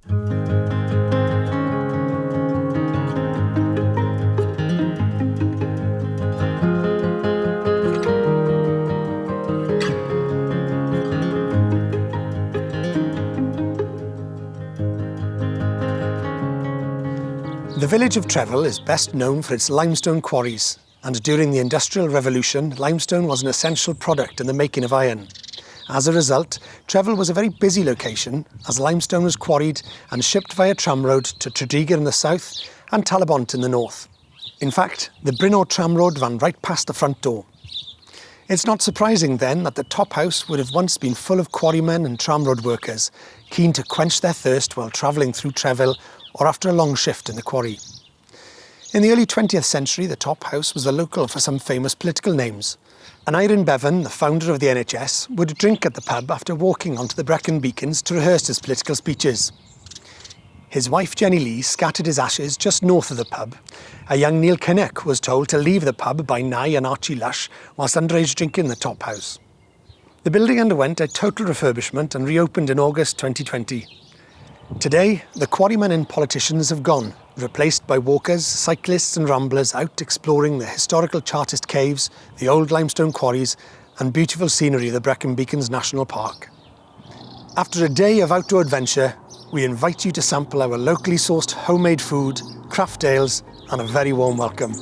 The village of Trefl is best known for its limestone quarries, and during the Industrial Revolution, limestone was an essential product in the making of iron. As a result, Trefl was a very busy location as limestone was quarried and shipped via tramroad to Tredegar in the south and Talabont in the north. In fact, the Brno tramroad ran right past the front door. It's not surprising then that the top house would have once been full of quarrymen and tramroad workers, keen to quench their thirst while travelling through Trefl or after a long shift in the quarry. In the early 20th century, the top house was the local for some famous political names. Aneurin Bevan, the founder of the NHS, would drink at the pub after walking onto the Brecon Beacons to rehearse his political speeches. His wife Jenny Lee scattered his ashes just north of the pub. A young Neil Kinnock was told to leave the pub by Nye and Archie Lush whilst underage drinking in the top house. The building underwent a total refurbishment and reopened in August 2020. Today, the quarrymen and politicians have gone, replaced by walkers, cyclists and ramblers out exploring the historical Chartist caves, the old limestone quarries and beautiful scenery of the Brecon Beacons National Park. After a day of outdoor adventure, we invite you to sample our locally sourced homemade food, craft ales and a very warm welcome.